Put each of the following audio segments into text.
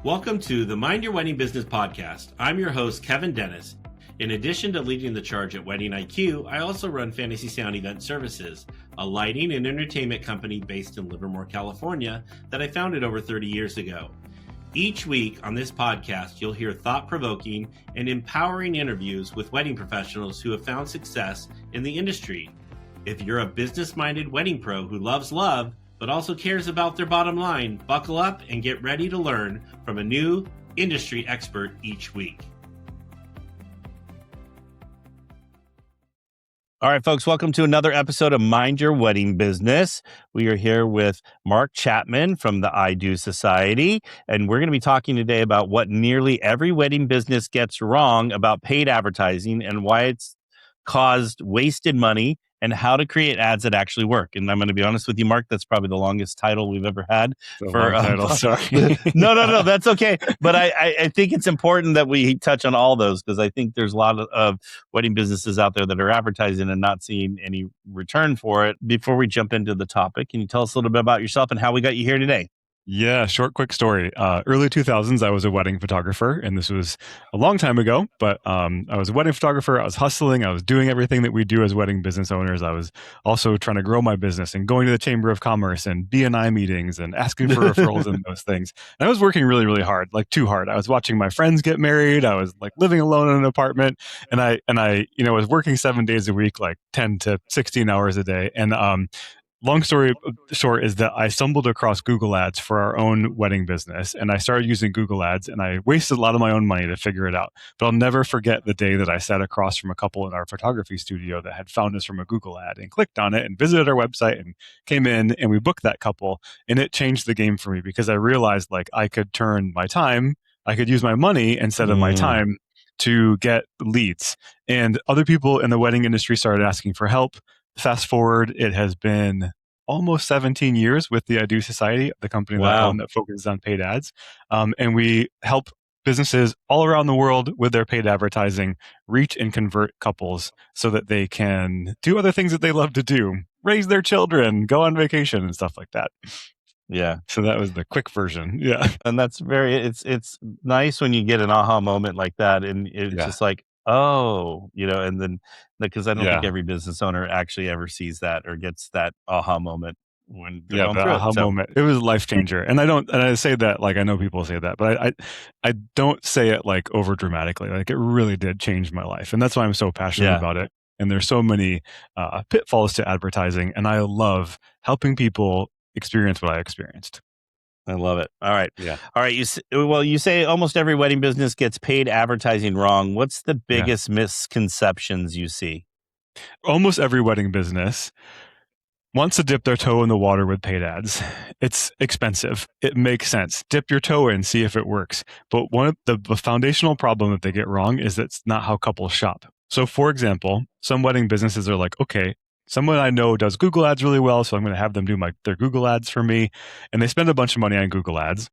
Welcome to the Mind Your Wedding Business podcast. I'm your host, Kevin Dennis. In addition to leading the charge at Wedding IQ, I also run Fantasy Sound Event Services, a lighting and entertainment company based in Livermore, California, that I founded over 30 years ago. Each week on this podcast, you'll hear thought-provoking and empowering interviews with wedding professionals who have found success in the industry. If you're a business-minded wedding pro who loves love, but also cares about their bottom line, buckle up and get ready to learn from a new industry expert each week. All right, folks, welcome to another episode of Mind Your Wedding Business. We are here with Mark Chapman from the I Do Society, and we're going to be talking today about what nearly every wedding business gets wrong about paid advertising and why it's caused wasted money and how to create ads that actually work. And I'm going to be honest with you, Mark, that's probably the longest title we've ever had. Title, sorry. No, that's okay. But I think it's important that we touch on all those because I think there's a lot of wedding businesses out there that are advertising and not seeing any return for it. Before we jump into the topic, can you tell us a little bit about yourself and how we got you here today? Yeah, quick story. Early 2000s, I was a wedding photographer, and this was a long time ago, but I was a wedding photographer. I was hustling. I was doing everything that we do as wedding business owners. I was also trying to grow my business and going to the Chamber of Commerce and B&I meetings and asking for referrals and those things. And I was working really, really hard, like too hard. I was watching my friends get married. I was like living alone in an apartment, and I was working 7 days a week, like 10 to 16 hours a day. And long story short is that I stumbled across Google Ads for our own wedding business, and I started using Google Ads, and I wasted a lot of my own money to figure it out. But I'll never forget the day that I sat across from a couple in our photography studio that had found us from a Google ad and clicked on it and visited our website and came in, and we booked that couple. And it changed the game for me because I realized like I could turn my time, I could use my money instead of my time to get leads. And other people in the wedding industry started asking for help. Fast forward, it has been almost 17 years with the I Do Society, the company that I own that focuses on paid ads. And we help businesses all around the world with their paid advertising reach and convert couples so that they can do other things that they love to do, raise their children, go on vacation and stuff like that. Yeah. So that was the quick version. Yeah. And that's it's nice when you get an aha moment like that. And it's just like, oh, and then because I don't think every business owner actually ever sees that or gets that aha moment when they're going through aha moment. It was a life changer. And I say that, like, I know people say that, but I don't say it like over dramatically. Like it really did change my life. And that's why I'm so passionate about it. And there's so many pitfalls to advertising. And I love helping people experience what I experienced. I love it. All right. Yeah. All right. You say almost every wedding business gets paid advertising wrong. What's the biggest misconceptions you see? Almost every wedding business wants to dip their toe in the water with paid ads. It's expensive. It makes sense. Dip your toe in, see if it works. But one of the foundational problem that they get wrong is that's not how couples shop. So for example, some wedding businesses are like, okay, someone I know does Google ads really well, so I'm going to have them do their Google ads for me. And they spend a bunch of money on Google ads.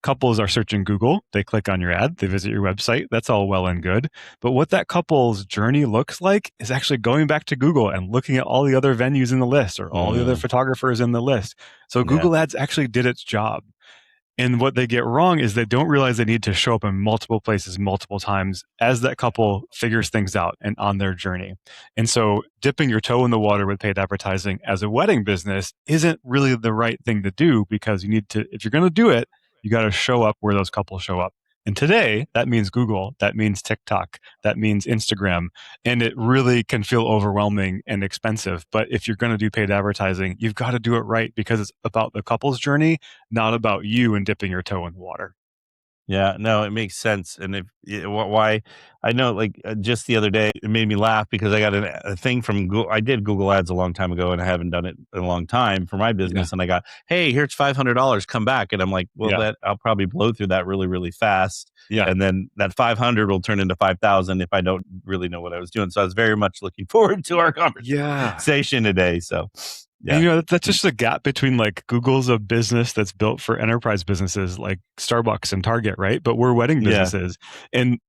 Couples are searching Google. They click on your ad. They visit your website. That's all well and good. But what that couple's journey looks like is actually going back to Google and looking at all the other venues in the list or all the other photographers in the list. So Google ads actually did its job. And what they get wrong is they don't realize they need to show up in multiple places multiple times as that couple figures things out and on their journey. And so dipping your toe in the water with paid advertising as a wedding business isn't really the right thing to do because you need to, if you're going to do it, you got to show up where those couples show up. And today, that means Google, that means TikTok, that means Instagram, and it really can feel overwhelming and expensive. But if you're going to do paid advertising, you've got to do it right because it's about the couple's journey, not about you and dipping your toe in the water. Yeah, no, it makes sense. And why I know, like just the other day, it made me laugh because I got a thing from Google. I did Google Ads a long time ago, and I haven't done it in a long time for my business. And I got, hey, here's $500, come back. And I'm like, well, that I'll probably blow through that really, really fast. Yeah, and then that 500 will turn into 5,000 if I don't really know what I was doing. So I was very much looking forward to our conversation today. So. Yeah. And, that's just a gap between like Google's a business that's built for enterprise businesses like Starbucks and Target, right? But we're wedding businesses. And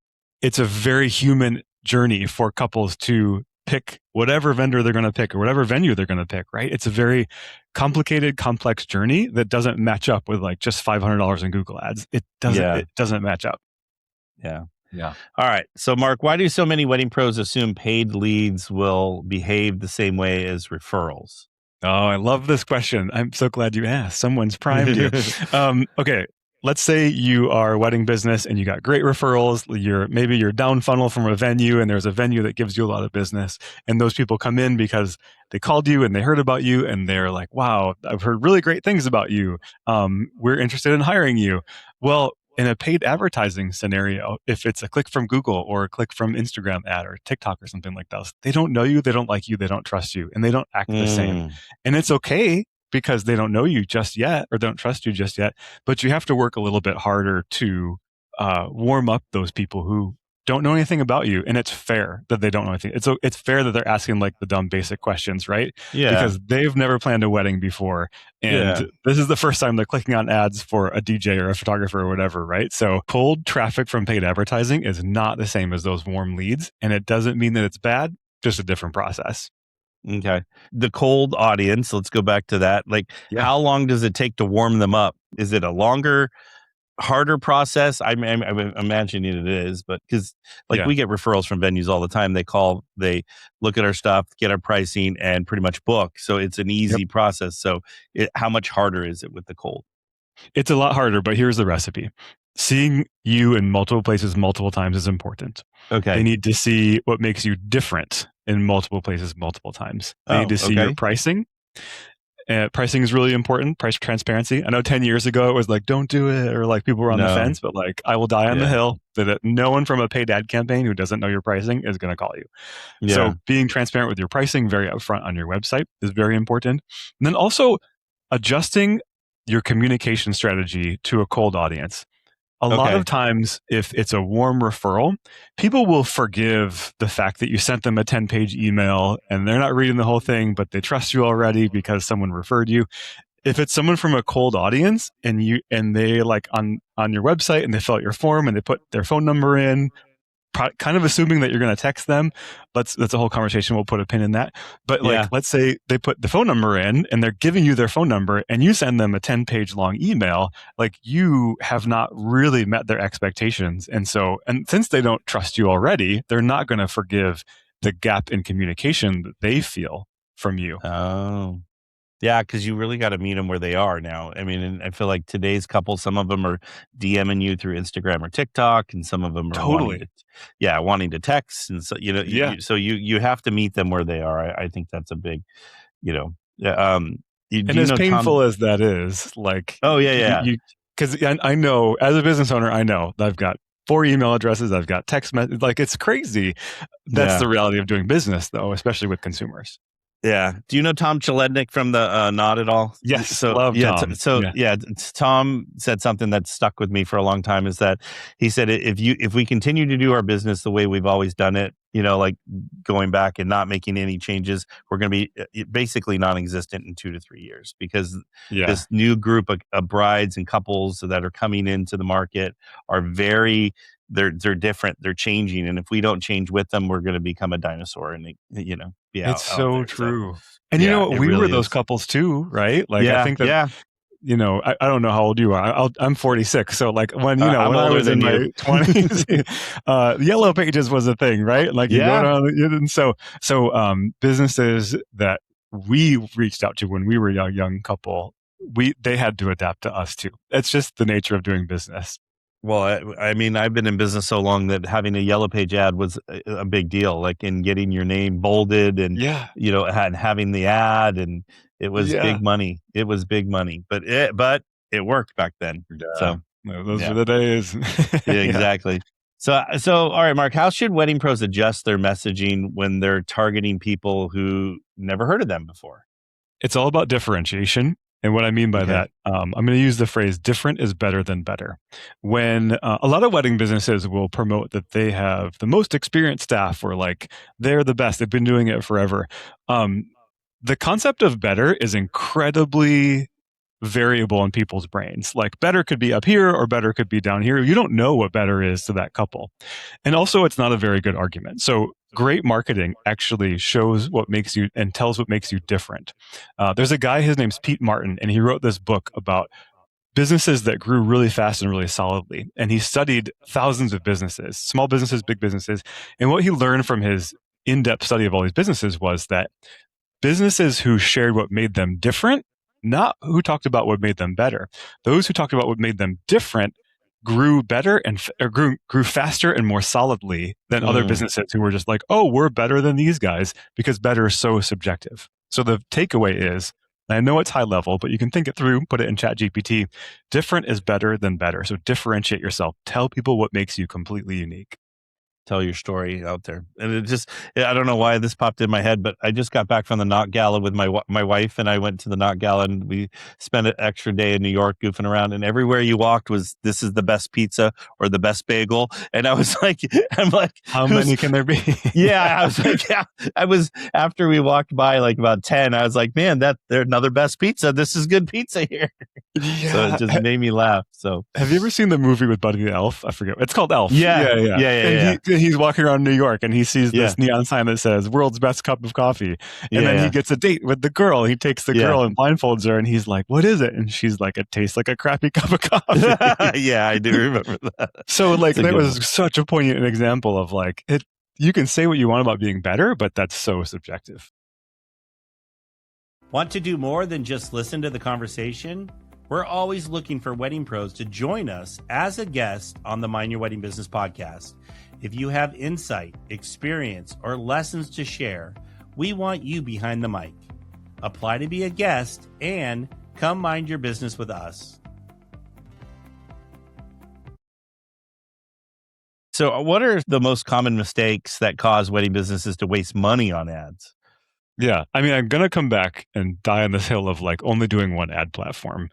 it's a very human journey for couples to pick whatever vendor they're going to pick or whatever venue they're going to pick, right? It's a very complicated, complex journey that doesn't match up with like just $500 in Google ads. It doesn't match up. Yeah. Yeah. All right. So, Mark, why do so many wedding pros assume paid leads will behave the same way as referrals? Oh, I love this question. I'm so glad you asked. Someone's primed you. Okay. Let's say you are a wedding business and you got great referrals. Maybe you're down funnel from a venue and there's a venue that gives you a lot of business. And those people come in because they called you and they heard about you and they're like, wow, I've heard really great things about you. We're interested in hiring you. Well, in a paid advertising scenario, if it's a click from Google or a click from Instagram ad or TikTok or something like that, they don't know you, they don't like you, they don't trust you, and they don't act the same. And it's okay because they don't know you just yet or don't trust you just yet, but you have to work a little bit harder to warm up those people who don't know anything about you. And it's fair that they don't know anything. It's fair that they're asking like the dumb basic questions, right? Yeah. Because they've never planned a wedding before. And this is the first time they're clicking on ads for a DJ or a photographer or whatever, right? So cold traffic from paid advertising is not the same as those warm leads. And it doesn't mean that it's bad, just a different process. Okay. The cold audience, let's go back to that. Like, how long does it take to warm them up? Is it a longer, harder process? I'm imagining it is, but because we get referrals from venues all the time. They call, they look at our stuff, get our pricing, and pretty much book. So it's an easy process. So how much harder is it with the cold? It's a lot harder, but here's the recipe. Seeing you in multiple places multiple times is important. Okay. They need to see what makes you different in multiple places multiple times. They need to see your pricing. Pricing is really important. Price transparency. I know 10 years ago it was like, don't do it, or like people were on the fence, but like I will die on the hill that no one from a paid ad campaign who doesn't know your pricing is going to call you. Yeah. So being transparent with your pricing very upfront on your website is very important. And then also adjusting your communication strategy to a cold audience. A lot of times, if it's a warm referral, people will forgive the fact that you sent them a 10-page email and they're not reading the whole thing, but they trust you already because someone referred you. If it's someone from a cold audience and they like on your website and they fill out your form and they put their phone number in, kind of assuming that you're going to text them. That's a whole conversation. We'll put a pin in that. But let's say they put the phone number in and they're giving you their phone number and you send them a 10-page long email, like you have not really met their expectations. And since they don't trust you already, they're not going to forgive the gap in communication that they feel from you. Oh. Yeah, because you really got to meet them where they are now. I mean, and I feel like today's couple, some of them are DMing you through Instagram or TikTok, and some of them are wanting to text, and so you have to meet them where they are. I think that's a big, and as painful as that is, like because I know as a business owner, I know that I've got 4 email addresses, I've got text messages, like it's crazy. That's the reality of doing business, though, especially with consumers. Yeah. Do you know Tom Chalednik from the Nod at All? Yes. Love Tom. Tom said something that stuck with me for a long time is that he said, if we continue to do our business the way we've always done it, like going back and not making any changes, we're going to be basically non-existent in 2 to 3 years because this new group of brides and couples that are coming into the market are they're different. They're changing. And if we don't change with them, we're going to become a dinosaur and, be out. It's so true. So, and you know what? We were those couples too, right? Like, I think that, I don't know how old you are. I'm 46. So like when I was in my 20s, Yellow Pages was a thing, right? Like you go down, and so businesses that we reached out to when we were a young couple, they had to adapt to us too. It's just the nature of doing business. Well, I mean, I've been in business so long that having a Yellow Page ad was a big deal, like in getting your name bolded and, and having the ad, and it was big money. It was big money, but it worked back then. Yeah. So those were the days. Exactly. So, all right, Mark, how should wedding pros adjust their messaging when they're targeting people who never heard of them before? It's all about differentiation. And what I mean by that, I'm going to use the phrase different is better than better. When a lot of wedding businesses will promote that they have the most experienced staff or like they're the best, they've been doing it forever. The concept of better is incredibly variable in people's brains. Like better could be up here or better could be down here. You don't know what better is to that couple. And also it's not a very good argument. So great marketing actually shows what makes you and tells what makes you different. There's a guy, his name's Pete Martin, and he wrote this book about businesses that grew really fast and really solidly. And he studied thousands of businesses, small businesses, big businesses. And what he learned from his in-depth study of all these businesses was that businesses who shared what made them different, not who talked about what made them better, those who talked about what made them different grew better and grew faster and more solidly than other businesses who were just like, oh, we're better than these guys, because better is so subjective. So the takeaway is, I know it's high level, but you can think it through, put it in ChatGPT. Different is better than better. So differentiate yourself. Tell people what makes you completely unique. Tell your story out there. And it just, I don't know why this popped in my head, but I just got back from the Knot Gala with my wife, and I went to the Knot Gala, and we spent an extra day in New York goofing around, and everywhere you walked was, this is the best pizza or the best bagel. And I was like, how many can there be? Yeah, I was like, after we walked by like about 10, I was like, man, they're another best pizza. This is good pizza here. Yeah. So it just made me laugh. So have you ever seen the movie with Buddy the Elf? I forget. It's called Elf. Yeah. He's walking around New York, and he sees this neon sign that says "World's Best Cup of Coffee," and then he gets a date with the girl. He takes the girl and blindfolds her, and he's like, "What is it?" And she's like, "It tastes like a crappy cup of coffee." Yeah, I do remember that. So like that was such a poignant example of like it. You can say what you want about being better, but that's so subjective. Want to do more than just listen to the conversation? We're always looking for wedding pros to join us as a guest on the Mind Your Wedding Business podcast. If you have insight, experience, or lessons to share, we want you behind the mic. Apply to be a guest and come mind your business with us. So what are the most common mistakes that cause wedding businesses to waste money on ads? Yeah. I mean, I'm going to come back and die on this hill of like only doing one ad platform.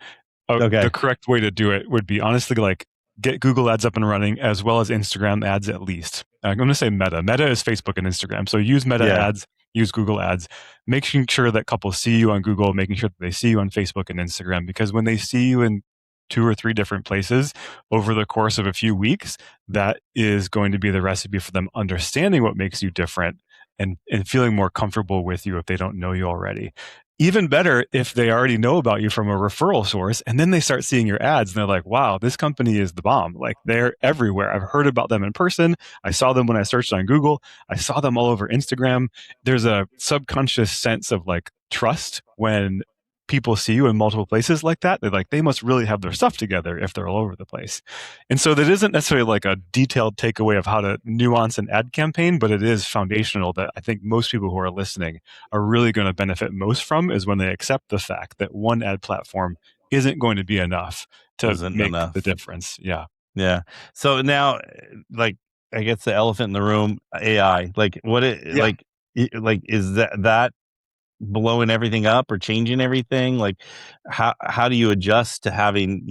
Okay. The correct way to do it would be honestly like get Google ads up and running, as well as Instagram ads at least. I'm going to say Meta. Meta is Facebook and Instagram. So use Meta ads, use Google ads, making sure that couples see you on Google, making sure that they see you on Facebook and Instagram, because when they see you in 2 or 3 different places over the course of a few weeks, that is going to be the recipe for them understanding what makes you different and feeling more comfortable with you if they don't know you already. Even better if they already know about you from a referral source, and then they start seeing your ads and they're like, wow, this company is the bomb. Like they're everywhere. I've heard about them in person. I saw them when I searched on Google. I saw them all over Instagram. There's a subconscious sense of like trust when people see you in multiple places like that. They're like, they must really have their stuff together if they're all over the place. And so that isn't necessarily like a detailed takeaway of how to nuance an ad campaign, but it is foundational that I think most people who are listening are really going to benefit most from, is when they accept the fact that one ad platform isn't going to be enough to make the difference. Yeah. Yeah. So now, like, I guess the elephant in the room, AI, like like is that blowing everything up or changing everything? Like how do you adjust to having,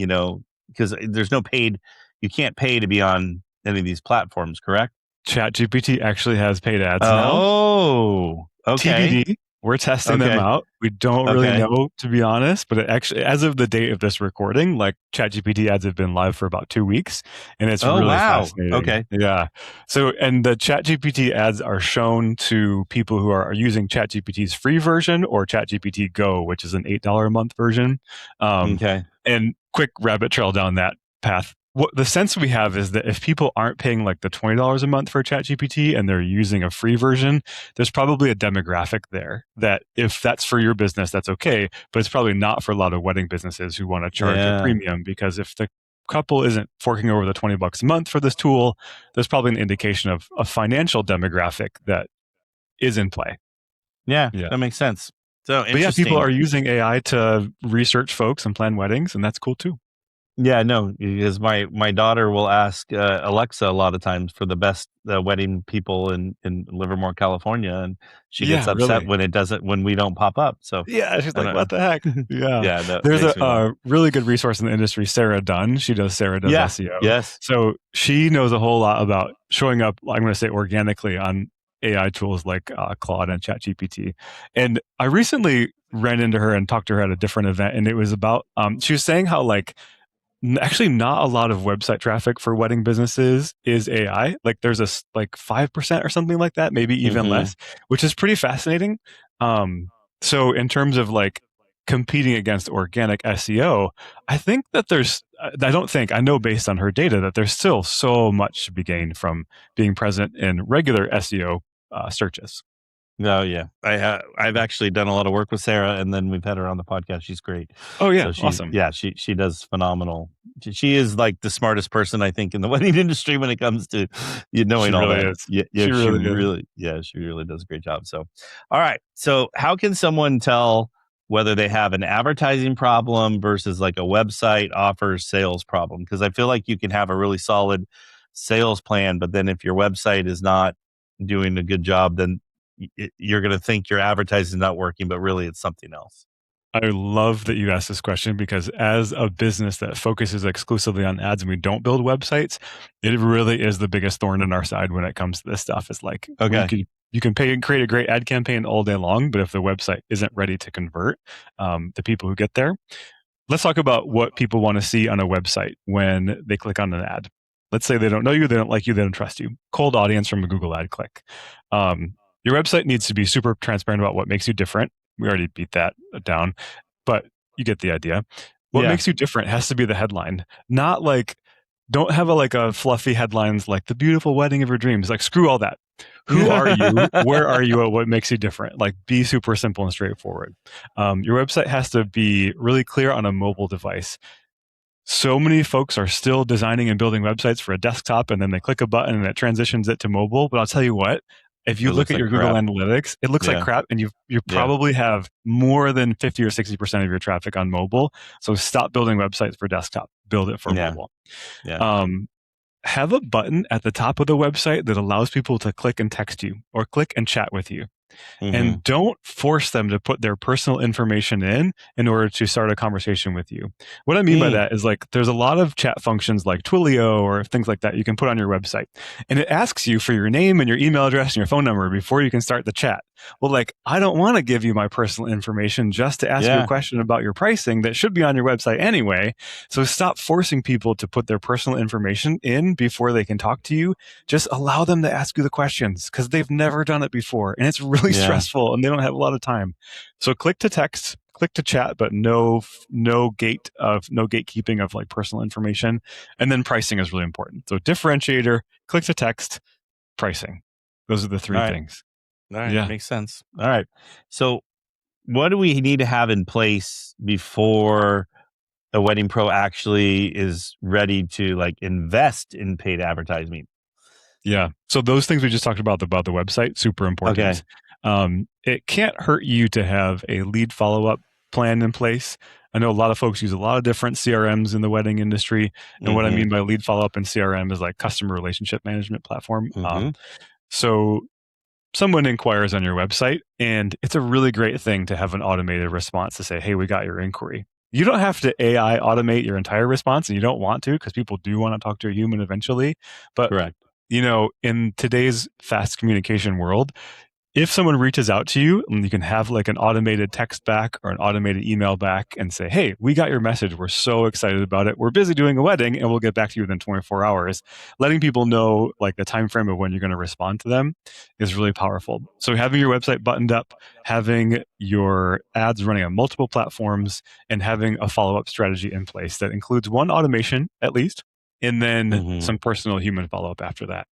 because there's no paid, you can't pay to be on any of these platforms, correct? ChatGPT actually has paid ads now. Oh, okay. TBD. We're testing them out. We don't really know, to be honest, but it actually, as of the date of this recording, like ChatGPT ads have been live for about 2 weeks, and it's really fascinating. Okay. Yeah. So, and the ChatGPT ads are shown to people who are using ChatGPT's free version or ChatGPT Go, which is an $8 a month version. And quick rabbit trail down that path. What the sense we have is that if people aren't paying like the $20 a month for ChatGPT and they're using a free version, there's probably a demographic there that if that's for your business, that's okay. But it's probably not for a lot of wedding businesses who want to charge a premium, because if the couple isn't forking over the $20 a month for this tool, there's probably an indication of a financial demographic that is in play. Yeah. That makes sense. So but yeah, people are using AI to research folks and plan weddings, and that's cool too. Yeah, no, because my daughter will ask Alexa a lot of times for the best wedding people in Livermore, California, and she gets upset when we don't pop up. So yeah, she's like, "What the heck?" Yeah, there's a really good resource in the industry, Sarah Dunn. She does Sarah Does SEO. Yes, so she knows a whole lot about showing up, I'm going to say organically, on AI tools like Claude and ChatGPT. And I recently ran into her and talked to her at a different event, and it was about she was saying how like Actually, not a lot of website traffic for wedding businesses is AI. Like there's like 5% or something like that, maybe even less, which is pretty fascinating. So in terms of like competing against organic SEO, I think that I know based on her data that there's still so much to be gained from being present in regular SEO searches. No, yeah, I've actually done a lot of work with Sarah, and then we've had her on the podcast. She's great. Oh yeah, So awesome. she does phenomenal. She is like the smartest person I think in the wedding industry when it comes to knowing She all really that. is. Yeah, She she really does a great job. So, all right. So, how can someone tell whether they have an advertising problem versus like a website offers sales problem? Because I feel like you can have a really solid sales plan, but then if your website is not doing a good job, then you're going to think your advertising is not working, but really it's something else. I love that you asked this question because as a business that focuses exclusively on ads and we don't build websites, it really is the biggest thorn in our side when it comes to this stuff. It's like, you can pay and create a great ad campaign all day long, but if the website isn't ready to convert the people who get there, let's talk about what people want to see on a website when they click on an ad. Let's say they don't know you, they don't like you, they don't trust you. Cold audience from a Google ad click. Your website needs to be super transparent about what makes you different. We already beat that down, but you get the idea. What makes you different has to be the headline, not like, don't have a fluffy headlines like the beautiful wedding of your dreams. Like, screw all that. Who are you? Where are you? What makes you different? Like, be super simple and straightforward. Your website has to be really clear on a mobile device. So many folks are still designing and building websites for a desktop, and then they click a button and it transitions it to mobile. But I'll tell you what, if you look at your Google Analytics, it looks like crap, and you probably have more than 50 or 60% of your traffic on mobile. So stop building websites for desktop. Build it for mobile. Have a button at the top of the website that allows people to click and text you or click and chat with you. And don't force them to put their personal information in order to start a conversation with you. What I mean by that is like there's a lot of chat functions like Twilio or things like that you can put on your website. And it asks you for your name and your email address and your phone number before you can start the chat. Well, like, I don't want to give you my personal information just to ask you a question about your pricing that should be on your website anyway. So stop forcing people to put their personal information in before they can talk to you. Just allow them to ask you the questions because they've never done it before. And it's really stressful and they don't have a lot of time. So click to text, click to chat, but no gatekeeping of like personal information. And then pricing is really important. So differentiator, click to text, pricing. Those are the three things. All right. Makes sense. All right. So what do we need to have in place before a wedding pro actually is ready to like invest in paid advertising? Yeah. So those things we just talked about the website, super important. It can't hurt you to have a lead follow-up plan in place. I know a lot of folks use a lot of different CRMs in the wedding industry. And what I mean by lead follow-up in CRM is like customer relationship management platform. So someone inquires on your website, and it's a really great thing to have an automated response to say, hey, we got your inquiry. You don't have to AI automate your entire response, and you don't want to because people do want to talk to a human eventually. But, in today's fast communication world, if someone reaches out to you, and you can have like an automated text back or an automated email back and say, hey, we got your message. We're so excited about it. We're busy doing a wedding and we'll get back to you within 24 hours. Letting people know like the time frame of when you're going to respond to them is really powerful. So having your website buttoned up, having your ads running on multiple platforms, and having a follow-up strategy in place that includes one automation at least, and then some personal human follow-up after that.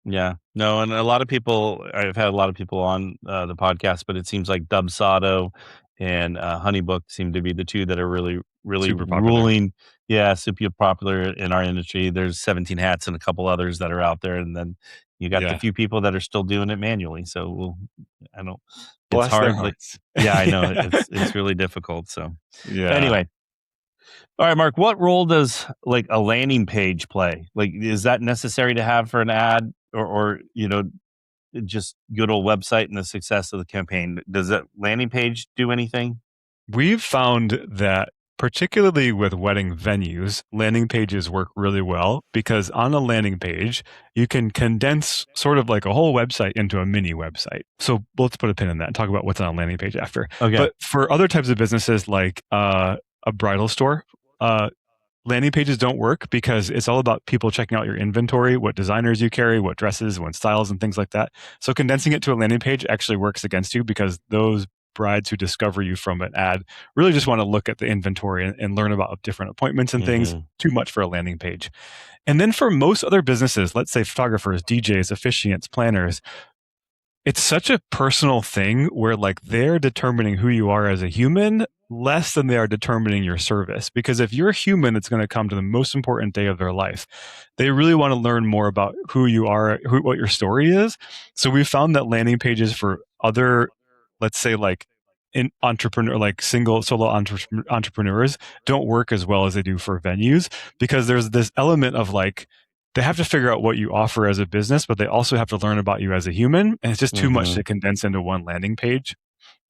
Yeah, no, and I've had a lot of people on the podcast, but it seems like Dubsado and Honeybook seem to be the two that are really Super popular. ruling. Yeah, super popular in our industry. There's 17 Hats and a couple others that are out there, and then you got the few people that are still doing it manually. So I don't. Bless it's hard. their hearts. I know it's really difficult. So anyway. All right, Mark, what role does like a landing page play? Like, is that necessary to have for an ad or just good old website and the success of the campaign? Does that landing page do anything? We've found that particularly with wedding venues, landing pages work really well because on a landing page, you can condense sort of like a whole website into a mini website. So let's put a pin in that and talk about what's on a landing page after. Okay. But for other types of businesses like a bridal store, landing pages don't work because it's all about people checking out your inventory, what designers you carry, what dresses, what styles, and things like that. So condensing it to a landing page actually works against you because those brides who discover you from an ad really just want to look at the inventory and learn about different appointments and things. Too much for a landing page. And then for most other businesses, let's say photographers, DJs, officiants, planners, it's such a personal thing where like they're determining who you are as a human less than they are determining your service. Because if you're a human that's going to come to the most important day of their life, they really want to learn more about who you are, what your story is. So we found that landing pages for other, let's say like in entrepreneur, like single solo entrepreneurs don't work as well as they do for venues because there's this element of like, they have to figure out what you offer as a business, but they also have to learn about you as a human. And it's just too much to condense into one landing page.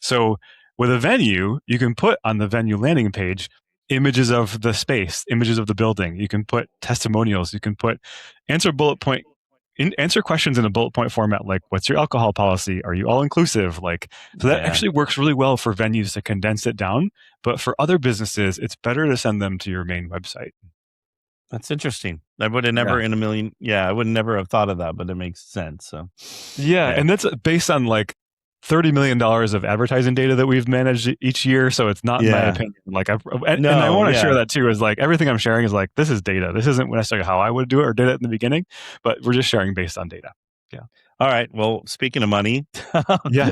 So with a venue, you can put on the venue landing page images of the space, images of the building. You can put testimonials. You can put answer questions in a bullet point format, like what's your alcohol policy? Are you all inclusive? Like, so that actually works really well for venues to condense it down. But for other businesses, it's better to send them to your main website. That's interesting. I would have never in a million. Yeah, I would never have thought of that, but it makes sense. So, and that's based on like $30 million of advertising data that we've managed each year. So it's not my opinion. Like, and I want to share that too. Is like everything I'm sharing is like this is data. This isn't necessarily how I would do it or did it in the beginning, but we're just sharing based on data. Yeah. All right. Well, speaking of money,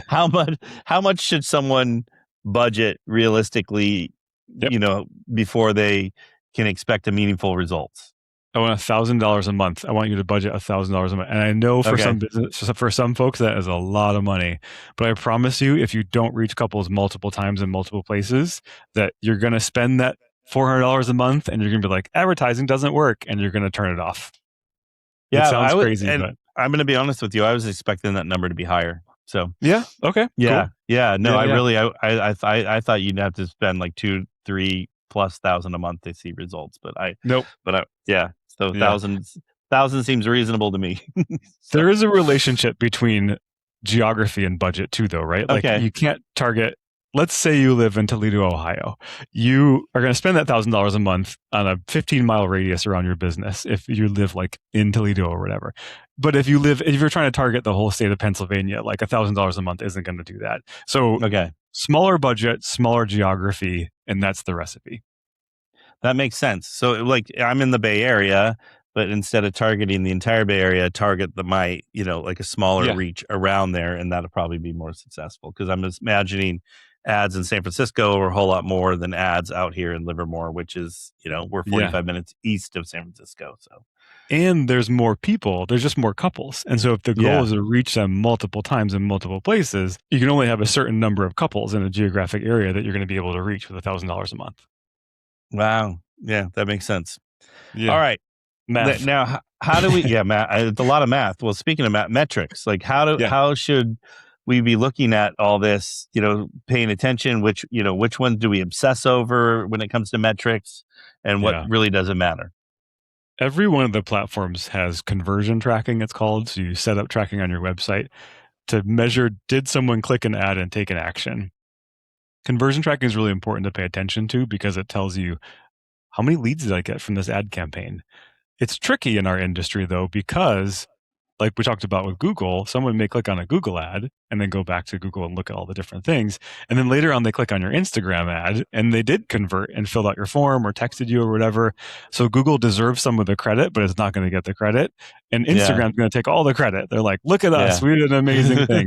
how much should someone budget realistically? You know, before they can expect a meaningful results. I want $1,000 a month. I want you to budget $1,000 a month. And I know for some business, for some folks, that is a lot of money. But I promise you, if you don't reach couples multiple times in multiple places, that you're going to spend that $400 a month and you're going to be like, advertising doesn't work, and you're going to turn it off. Yeah, it sounds crazy, but I'm going to be honest with you. I was expecting that number to be higher. So okay, yeah, cool. Yeah. No, I thought you'd have to spend like $2,000-3,000+ a month to see results, but So thousand seems reasonable to me. So. There is a relationship between geography and budget too, though, right? Like you can't target. Let's say you live in Toledo, Ohio. You are going to spend that $1,000 a month on a 15-mile radius around your business if you live like in Toledo or whatever. But if you're trying to target the whole state of Pennsylvania, like $1,000 a month isn't going to do that. So smaller budget, smaller geography, and that's the recipe. That makes sense. So like I'm in the Bay Area, but instead of targeting the entire Bay Area, target like a smaller reach around there, and that'll probably be more successful because I'm just imagining ads in San Francisco are a whole lot more than ads out here in Livermore, which is, we're 45 minutes east of San Francisco. So, and there's more people, there's just more couples. And so if the goal is to reach them multiple times in multiple places, you can only have a certain number of couples in a geographic area that you're going to be able to reach with $1,000 a month. Wow. Yeah, that makes sense. Yeah. All right. Math. Now, how do we, math, it's a lot of math. Well, speaking of metrics, like how should we be looking at all this, paying attention, which ones do we obsess over when it comes to metrics, and what really doesn't matter? Every one of the platforms has conversion tracking, it's called. So you set up tracking on your website to measure, did someone click an ad and take an action? Conversion tracking is really important to pay attention to because it tells you how many leads did I get from this ad campaign. It's tricky in our industry though, because like we talked about with Google, someone may click on a Google ad and then go back to Google and look at all the different things. And then later on, they click on your Instagram ad and they did convert and filled out your form or texted you or whatever. So Google deserves some of the credit, but it's not going to get the credit. And Instagram's going to take all the credit. They're like, look at us. We did an amazing thing.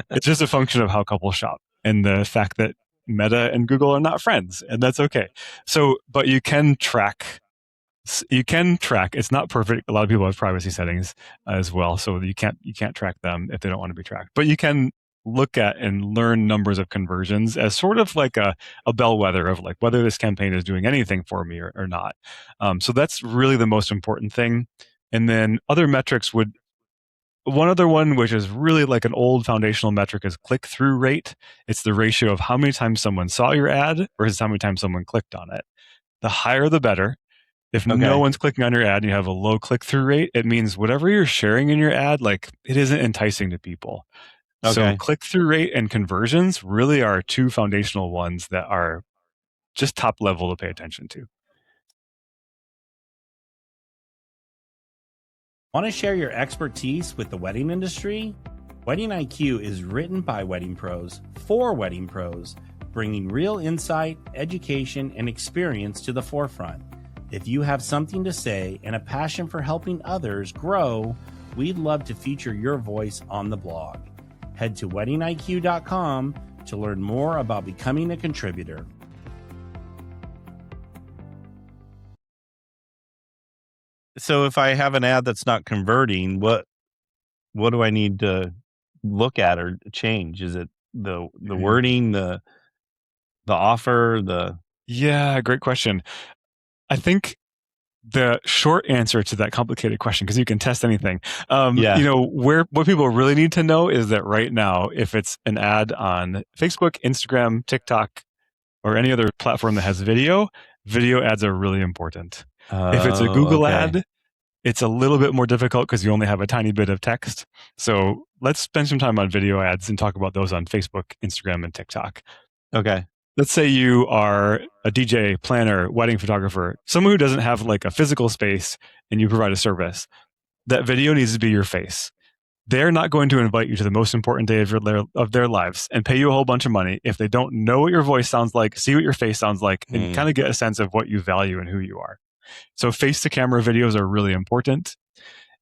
It's just a function of how couples shop and the fact that Meta and Google are not friends, and that's okay. So, but you can track. It's not perfect. A lot of people have privacy settings as well, so you can't track them if they don't want to be tracked. But you can look at and learn numbers of conversions as sort of like a bellwether of like whether this campaign is doing anything for me or not. So that's really the most important thing. And then other metrics would. One other one, which is really like an old foundational metric, is click-through rate. It's the ratio of how many times someone saw your ad versus how many times someone clicked on it. The higher, the better. If no one's clicking on your ad and you have a low click-through rate, it means whatever you're sharing in your ad, like it isn't enticing to people. So click-through rate and conversions really are two foundational ones that are just top level to pay attention to. Want to share your expertise with the wedding industry? Wedding IQ is written by wedding pros for wedding pros, bringing real insight, education, and experience to the forefront. If you have something to say and a passion for helping others grow, we'd love to feature your voice on the blog. Head to weddingiq.com to learn more about becoming a contributor. So if I have an ad that's not converting, what do I need to look at or change? Is it the wording, the offer, Yeah, great question. I think the short answer to that complicated question, because you can test anything, what people really need to know is that right now, if it's an ad on Facebook, Instagram, TikTok, or any other platform that has video ads are really important. If it's a Google ad, it's a little bit more difficult because you only have a tiny bit of text. So let's spend some time on video ads and talk about those on Facebook, Instagram, and TikTok. Okay. Let's say you are a DJ, planner, wedding photographer, someone who doesn't have like a physical space and you provide a service. That video needs to be your face. They're not going to invite you to the most important day of their lives and pay you a whole bunch of money if they don't know what your voice sounds like, see what your face sounds like, and kind of get a sense of what you value and who you are. So face-to-camera videos are really important.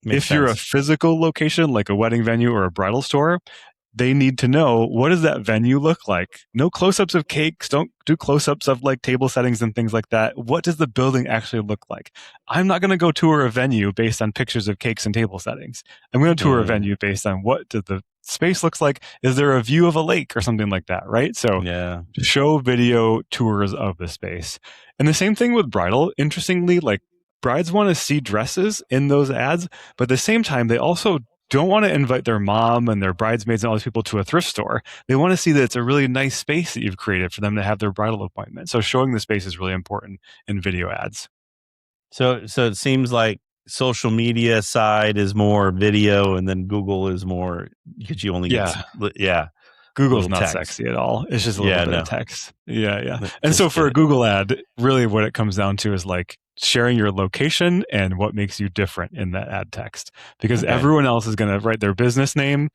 If you're a physical location, like a wedding venue or a bridal store, they need to know, what does that venue look like? No close-ups of cakes. Don't do close-ups of like table settings and things like that. What does the building actually look like? I'm not going to go tour a venue based on pictures of cakes and table settings. I'm going to tour a venue based on what does the space looks like. Is there a view of a lake or something like that, right? So show video tours of the space. And the same thing with bridal. Interestingly, like brides want to see dresses in those ads, but at the same time, they also don't want to invite their mom and their bridesmaids and all these people to a thrift store. They want to see that it's a really nice space that you've created for them to have their bridal appointment. So showing the space is really important in video ads. So it seems like social media side is more video, and then Google is more because you only get Google's not sexy at all. It's just a little bit of text. And so for a Google ad, really what it comes down to is like sharing your location and what makes you different in that ad text, because everyone else is going to write their business name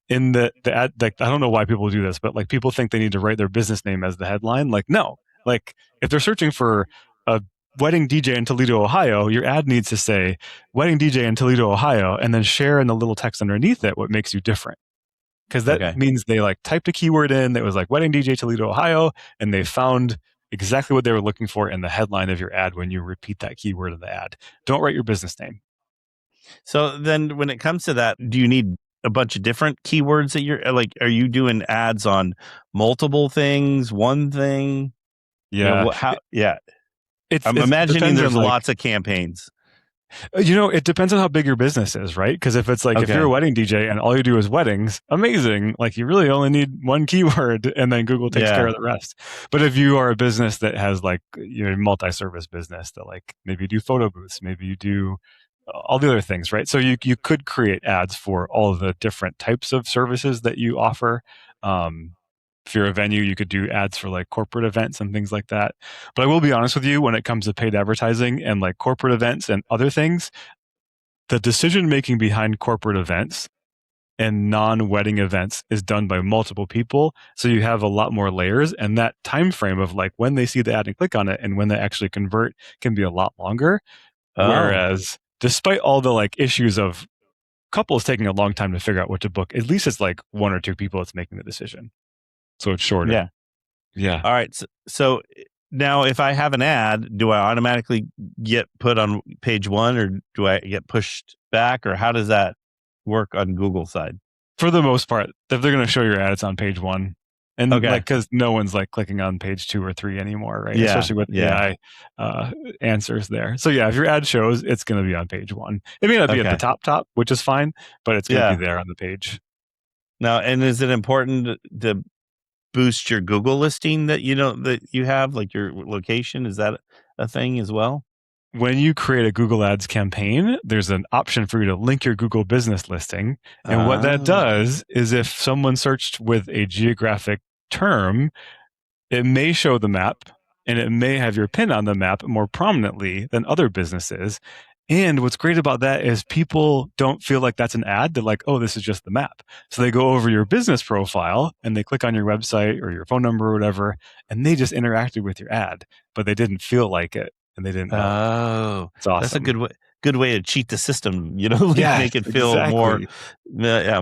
in the ad. Like, I don't know why people do this, but like people think they need to write their business name as the headline. Like, no, like if they're searching for a wedding DJ in Toledo, Ohio, your ad needs to say wedding DJ in Toledo, Ohio, and then share in the little text underneath it what makes you different. Because that means they like typed a keyword in that was like wedding DJ Toledo, Ohio, and they found exactly what they were looking for in the headline of your ad when you repeat that keyword in the ad. Don't write your business name. So then when it comes to that, do you need a bunch of different keywords that you're like, are you doing ads on multiple things, one thing? Yeah. I'm imagining there's lots of campaigns. It depends on how big your business is, right? Because if it's like, if you're a wedding DJ and all you do is weddings, amazing. Like you really only need one keyword and then Google takes care of the rest. But if you are a business that has like, multi-service business that like maybe you do photo booths, maybe you do all the other things, right? So you could create ads for all of the different types of services that you offer. If you're a venue, you could do ads for like corporate events and things like that. But I will be honest with you, when it comes to paid advertising and like corporate events and other things, the decision making behind corporate events and non-wedding events is done by multiple people. So you have a lot more layers, and that time frame of like when they see the ad and click on it and when they actually convert can be a lot longer. Whereas despite all the like issues of couples taking a long time to figure out what to book, at least it's like one or two people that's making the decision. So it's shorter. Yeah. All right. So now if I have an ad, do I automatically get put on page one, or do I get pushed back, or how does that work on Google side? For the most part, if they're going to show your ad, it's on page one. And like, because no one's like clicking on page 2 or 3 anymore, right? Especially with AI answers there. So if your ad shows, it's going to be on page 1. It may not be at the top, which is fine, but it's going to be there on the page. Now, and is it important to boost your Google listing that you have, like your location? Is that a thing as well? When you create a Google Ads campaign, there's an option for you to link your Google business listing. And what that does is if someone searched with a geographic term, it may show the map and it may have your pin on the map more prominently than other businesses. And what's great about that is people don't feel like that's an ad. They're like, oh, this is just the map. So they go over your business profile and they click on your website or your phone number or whatever, and they just interacted with your ad, but they didn't feel like it and they didn't know. Oh, It's awesome. that's a good way to cheat the system, like Yes, make it feel exactly.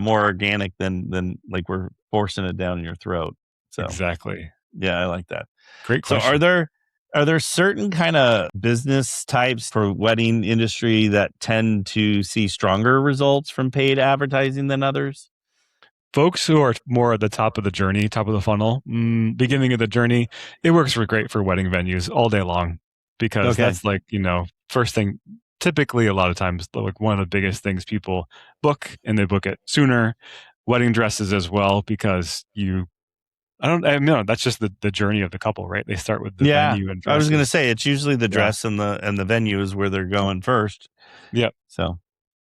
more organic than like we're forcing it down your throat. So Exactly. yeah, I like that. Great So question. are there certain kind of business types for wedding industry that tend to see stronger results from paid advertising than others? Folks who are more at the top of the journey, top of the funnel, beginning of the journey, it works great for wedding venues all day long because Okay. that's like, first thing, typically a lot of times, like one of the biggest things people book and they book it sooner. Wedding dresses as well, because I know that's just the journey of the couple, right? They start with the Yeah, venue and I was going to dresses. say it's usually the Yeah. dress and the venue is where they're going first. Yep. So,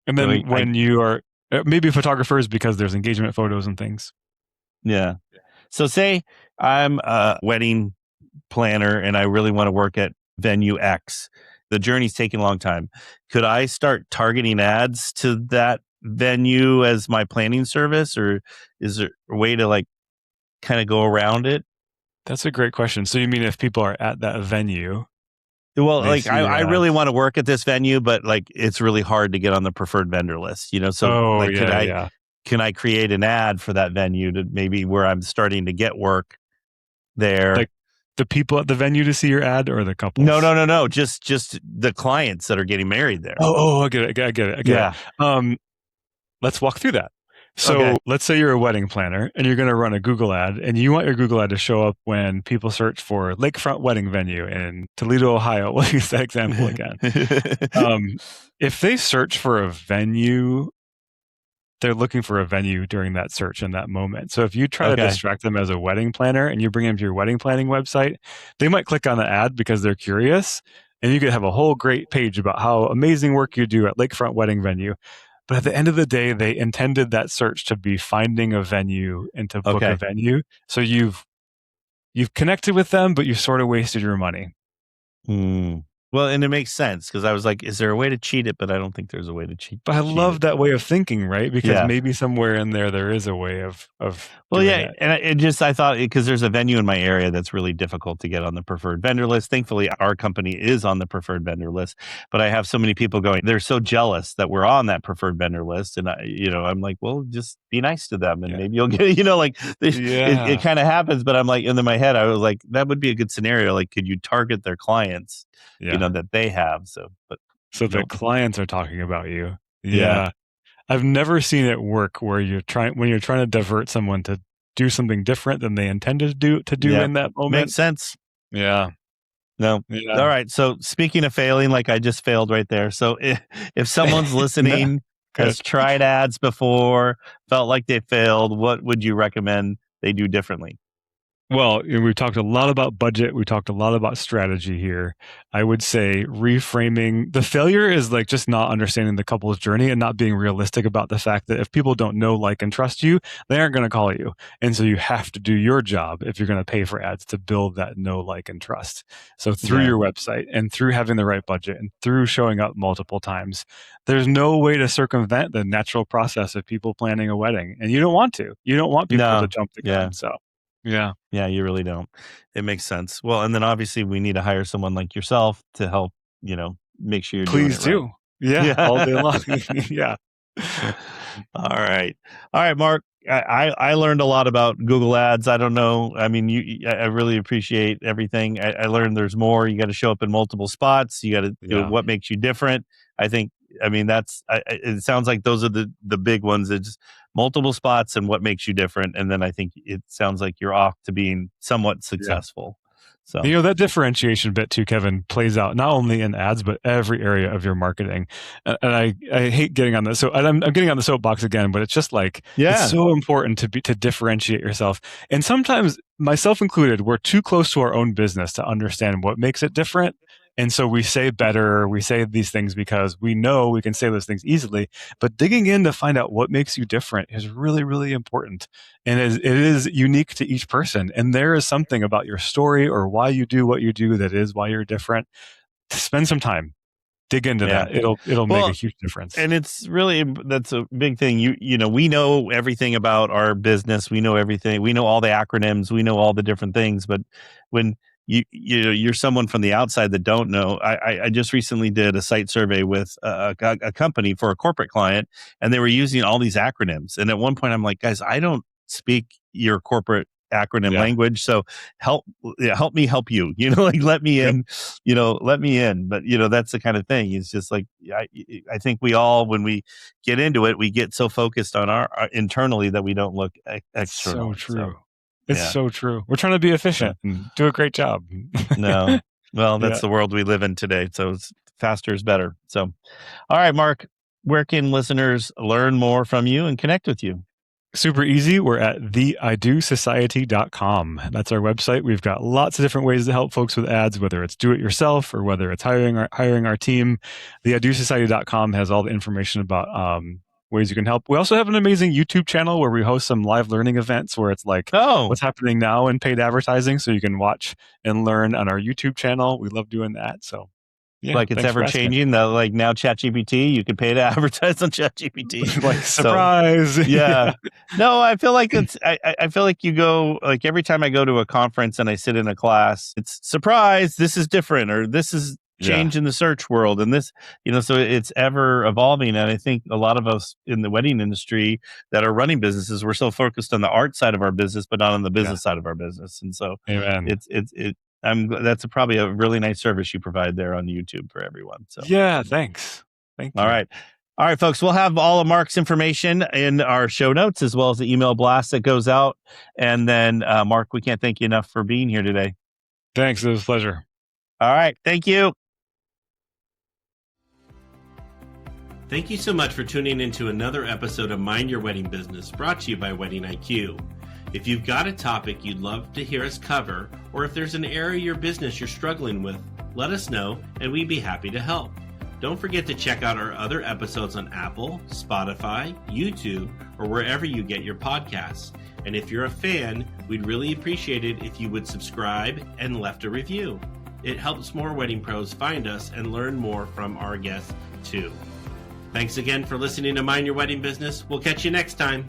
And then when you are maybe photographers, because there's engagement photos and things. yeah. So say I'm a wedding planner and I really want to work at venue X. The journey's taking a long time. Could I start targeting ads to that venue as my planning service, or is there a way to like kind of go around it? That's a great question. So you mean if people are at that venue, Well, they like see your I really ads? want to work at this venue, but like it's really hard to get on the preferred vendor list, So Oh, like yeah, yeah. can I create an ad for that venue to maybe where I'm starting to get work there? Like the people at the venue to see your ad or the couples? No. Just the clients that are getting married there. Oh, I get it. I get it. Yeah. Let's walk through that. Okay. So let's say you're a wedding planner and you're going to run a Google ad, and you want your Google ad to show up when people search for lakefront wedding venue in Toledo, Ohio. We'll use that example again. If they search for a venue, they're looking for a venue during that search in that moment. So if you try to Okay. distract them as a wedding planner and you bring them to your wedding planning website, they might click on the ad because they're curious, and you could have a whole great page about how amazing work you do at lakefront wedding venue. But at the end of the day, they intended that search to be finding a venue and to book a Okay. venue. So you've connected with them, but you've sort of wasted your money. Well, and it makes sense because I was like, is there a way to cheat it? But I don't think there's a way to cheat. But I cheat love it. that way of thinking, right? Because Yeah. maybe somewhere in there is a way of Well, doing yeah, it. and I thought because there's a venue in my area that's really difficult to get on the preferred vendor list. Thankfully, our company is on the preferred vendor list, but I have so many people going, they're so jealous that we're on that preferred vendor list, and I'm like, well, just be nice to them, and Yeah. maybe you'll get, Yeah. it kind of happens. But I'm like, in my head, I was like, that would be a good scenario. Like, could you target their clients, Yeah. that they have? So the nope. clients are talking about you. Yeah. Yeah. I've never seen it work where when you're trying to divert someone to do something different than they intended to do Yeah. in that moment. Makes sense. Yeah. No. Yeah. All right. So speaking of failing, like I just failed right there. So if someone's listening has tried ads before, felt like they failed, what would you recommend they do differently? Well, we've talked a lot about budget. We talked a lot about strategy here. I would say reframing. The failure is like just not understanding the couple's journey and not being realistic about the fact that if people don't know, like, and trust you, they aren't going to call you. And so you have to do your job if you're going to pay for ads to build that know, like, and trust. So through your website and through having the right budget and through showing up multiple times, there's no way to circumvent the natural process of people planning a wedding. And you don't want to. You don't want people to jump the gun. So. Yeah. Yeah, you really don't. It makes sense. Well, and then obviously we need to hire someone like yourself to help, make sure you're Please doing it do. right. Yeah, all day long. Yeah. All right, Mark. I learned a lot about Google Ads. I don't know. I mean, I really appreciate everything. I learned there's more. You got to show up in multiple spots. You got to do what makes you different. I think. I mean, it sounds like those are the big ones. It's multiple spots and what makes you different. And then I think it sounds like you're off to being somewhat successful. So that differentiation bit too, Kevin, plays out not only in ads but every area of your marketing. And I hate getting on this. So I'm getting on the soapbox again, but it's just like it's so important to differentiate yourself. And sometimes, myself included, we're too close to our own business to understand what makes it different. And so we say better, we say these things because we know we can say those things easily, but digging in to find out what makes you different is really, really important. And it is unique to each person. And there is something about your story or why you do what you do that is why you're different. Spend some time. dig into that. It'll make a huge difference. And it's really, that's a big thing. You know, we know everything about our business. We know everything. We know all the acronyms. We know all the different things. But when you're someone from the outside that don't know, I just recently did a site survey with a company for a corporate client, and they were using all these acronyms. And at one point, I'm like, guys, I don't speak your corporate acronym language, so help me help you. You know, like let me in. You know, let me in. But you know, that's the kind of thing. It's just like I think we all, when we get into it, we get so focused on our internally that we don't look external. So true. It's so true. We're trying to be efficient and do a great job. No. Well, that's the world we live in today. So it's faster is better. So, all right, Mark, where can listeners learn more from you and connect with you? Super easy. We're at theidosociety.com. That's our website. We've got lots of different ways to help folks with ads, whether it's do it yourself or whether it's hiring our team. Theidosociety.com has all the information about ways you can help. We also have an amazing YouTube channel where we host some live learning events where it's like what's happening now in paid advertising. So you can watch and learn on our YouTube channel. We love doing that. So like it's ever changing. Like now ChatGPT, you can pay to advertise on ChatGPT. Like surprise. So, no, I feel like I feel like you go, like every time I go to a conference and I sit in a class, it's surprise, this is different, or this is change in the search world, and this, you know, so it's ever evolving. And I think a lot of us in the wedding industry that are running businesses, we're so focused on the art side of our business, but not on the business side of our business. And so that's probably a really nice service you provide there on YouTube for everyone. So thanks. Thank you. All right, folks. We'll have all of Mark's information in our show notes, as well as the email blast that goes out. And then, Mark, we can't thank you enough for being here today. Thanks. It was a pleasure. All right. Thank you. Thank you so much for tuning into another episode of Mind Your Wedding Business, brought to you by Wedding IQ. If you've got a topic you'd love to hear us cover, or if there's an area of your business you're struggling with, let us know and we'd be happy to help. Don't forget to check out our other episodes on Apple, Spotify, YouTube, or wherever you get your podcasts. And if you're a fan, we'd really appreciate it if you would subscribe and left a review. It helps more wedding pros find us and learn more from our guests too. Thanks again for listening to Mind Your Wedding Business. We'll catch you next time.